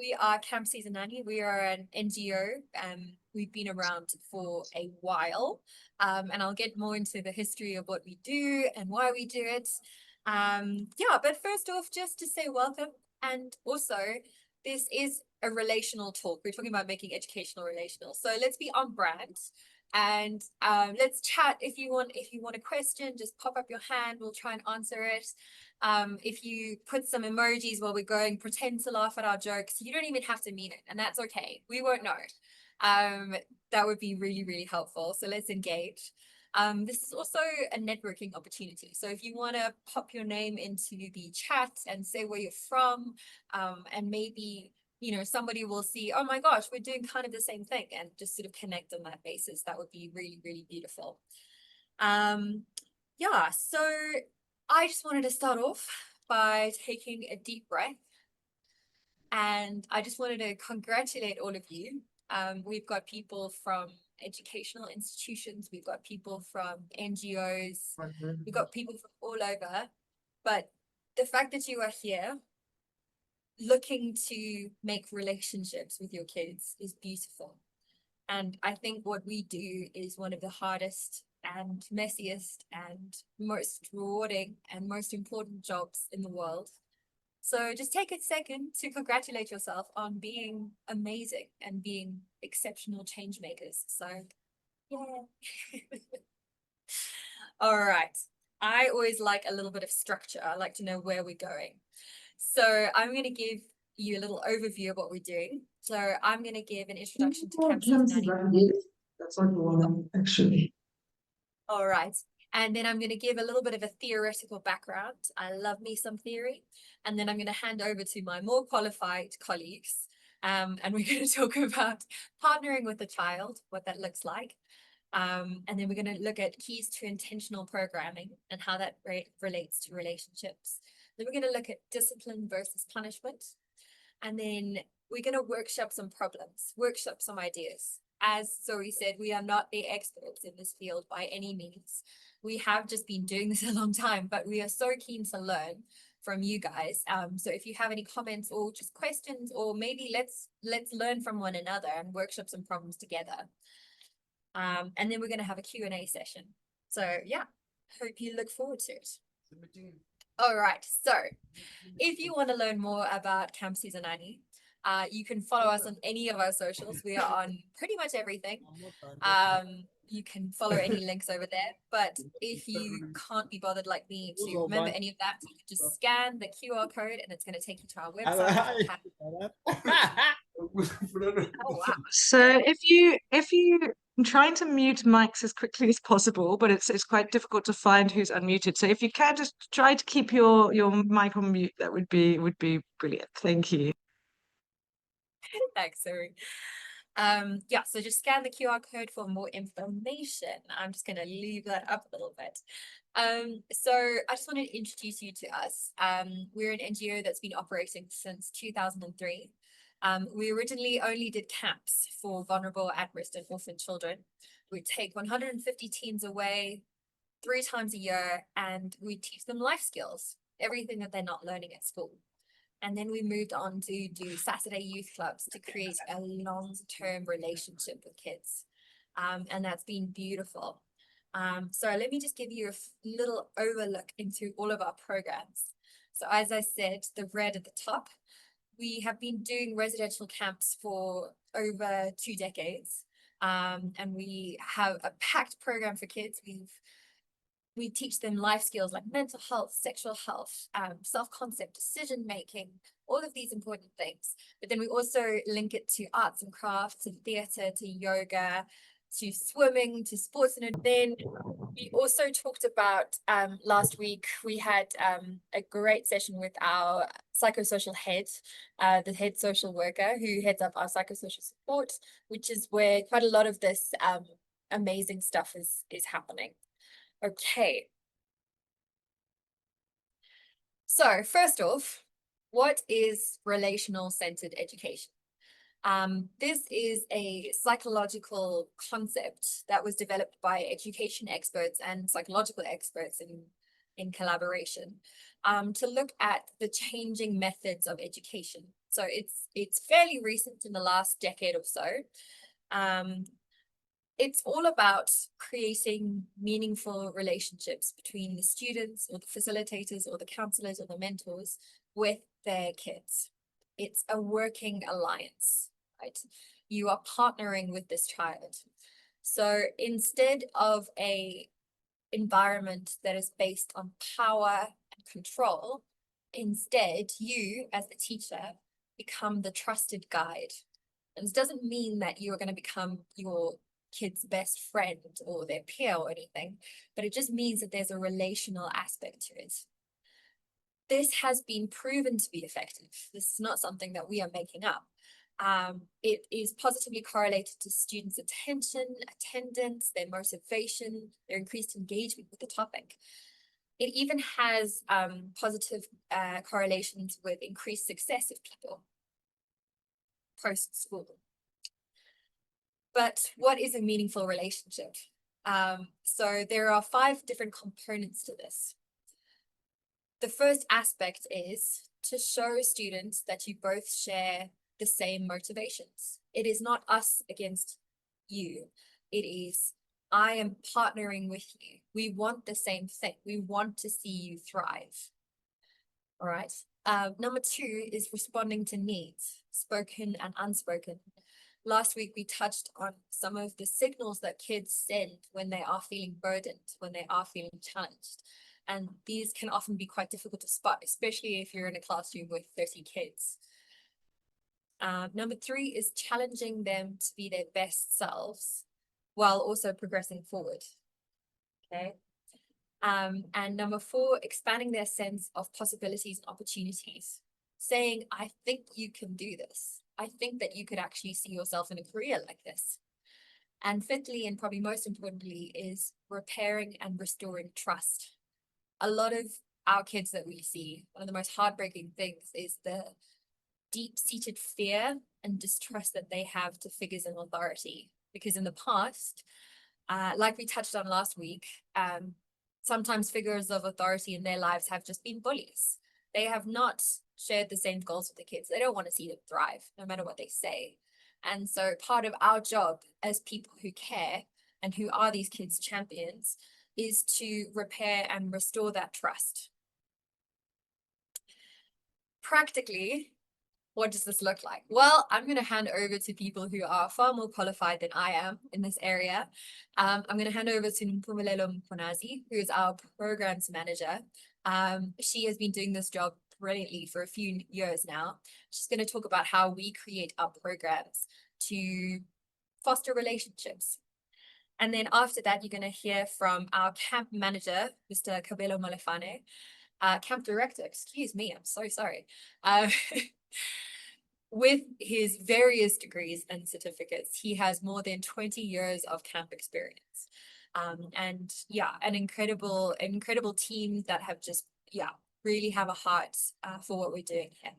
we are Camp Sizanani. We are an NGO. We've been around for a while, and I'll get more into the history of what we do and why we do it. Yeah, but first off, just to say welcome, and also this is a relational talk. We're talking about making educational relational. So let's be on brand. And let's chat. If you want a question, just pop up your hand. We'll try and answer it. If you put some emojis while we're going, pretend to laugh at our jokes. You don't even have to mean it, and that's okay. We won't know. That would be really, really helpful. So let's engage. This is also a networking opportunity. So if you want to pop your name into the chat and say where you're from, and maybe somebody will see, oh my gosh, we're doing kind of the same thing, and just sort of connect on that basis. That would be really, really beautiful. Yeah, so I just wanted to start off by taking a deep breath. And I just wanted to congratulate all of you. We've got people from educational institutions, we've got people from NGOs, we've got people from all over. But the fact that you are here looking to make relationships with your kids is beautiful. And I think what we do is one of the hardest and messiest and most rewarding and most important jobs in the world. So just take a second to congratulate yourself on being amazing and being exceptional change makers. So yeah. All right. I always like a little bit of structure. I like to know where we're going. So I'm going to give you a little overview of what we're doing. So I'm going to give an introduction to Camp Sizanani. That's like the one actually. All right. And then I'm going to give a little bit of a theoretical background. I love me some theory. And then I'm going to hand over to my more qualified colleagues. And we're going to talk about partnering with a child, what that looks like. And then we're going to look at keys to intentional programming and how that relates to relationships. Then we're going to look at discipline versus punishment. And then we're going to workshop some problems, workshop some ideas. As Zoe said, we are not the experts in this field by any means. We have just been doing this a long time, but we are so keen to learn from you guys. So if you have any comments or just questions, or maybe let's learn from one another and workshop some problems together. And then we're going to have a Q&A session. So yeah, hope you look forward to it. All right, so if you want to learn more about Camp Sizanani, you can follow us on any of our socials. We are on pretty much everything. You can follow any links over there. But if you can't be bothered like me to remember any of that, you can just scan the QR code and it's going to take you to our website. Oh, wow. So if you I'm trying to mute mics as quickly as possible, but it's quite difficult to find who's unmuted. So if you can just try to keep your mic on mute, that would be brilliant. Thank you. Thanks, sorry. Yeah, so just scan the QR code for more information. I'm just going to leave that up a little bit. So I just wanted to introduce you to us. We're an NGO that's been operating since 2003. We originally only did camps for vulnerable, at-risk and orphan children. We take 150 teens away 3 times a year, and we teach them life skills, everything that they're not learning at school. And then we moved on to do Saturday youth clubs to create a long-term relationship with kids. And that's been beautiful. So let me just give you a little overlook into all of our programs. So as I said, the red at the top, we have been doing residential camps for over 2 decades. And we have a packed program for kids. We teach them life skills like mental health, sexual health, self-concept, decision-making, all of these important things. But then we also link it to arts and crafts, to theatre, to yoga, to swimming, to sports. And then we also talked about, last week, we had a great session with our psychosocial head, the head social worker who heads up our psychosocial support, which is where quite a lot of this amazing stuff is happening. Okay. So first off, what is relational-centered education? This is a psychological concept that was developed by education experts and psychological experts in collaboration to look at the changing methods of education. So it's fairly recent, in the last decade or so. It's all about creating meaningful relationships between the students or the facilitators or the counselors or the mentors with their kids. It's a working alliance, right? You are partnering with this child. So instead of a environment that is based on power and control, instead you as the teacher become the trusted guide. And this doesn't mean that you're going to become your kid's best friend or their peer or anything, but it just means that there's a relational aspect to it. This has been proven to be effective. This is not something that we are making up. It is positively correlated to students' attention, attendance, their motivation, their increased engagement with the topic. It even has positive correlations with increased success of people post-school. But what is a meaningful relationship? So there are 5 different components to this. The first aspect is to show students that you both share the same motivations. It is not us against you. It is, I am partnering with you. We want the same thing. We want to see you thrive. All right. Number 2 is responding to needs, spoken and unspoken. Last week, we touched on some of the signals that kids send when they are feeling burdened, when they are feeling challenged. And these can often be quite difficult to spot, especially if you're in a classroom with 30 kids. Number 3 is challenging them to be their best selves while also progressing forward. Okay. And number 4, expanding their sense of possibilities and opportunities, saying, I think you can do this. I think that you could actually see yourself in a career like this. And fifthly, and probably most importantly, is repairing and restoring trust. A lot of our kids that we see, one of the most heartbreaking things is the deep-seated fear and distrust that they have to figures in authority. Because in the past, like we touched on last week, sometimes figures of authority in their lives have just been bullies. They have not shared the same goals with the kids. They don't want to see them thrive, no matter what they say. And so part of our job as people who care and who are these kids' champions is to repair and restore that trust. Practically, what does this look like? Well, I'm going to hand over to people who are far more qualified than I am in this area. I'm going to hand over to Mpumelelo Mponazi, who is our programs manager. She has been doing this job brilliantly for a few years now. She's going to talk about how we create our programs to foster relationships. And then after that, you're going to hear from our camp manager, Mr. Kabelo Malefane, camp director, excuse me, I'm so sorry. With his various degrees and certificates, he has more than 20 years of camp experience. And yeah, an incredible team that have just, really have a heart for what we're doing here.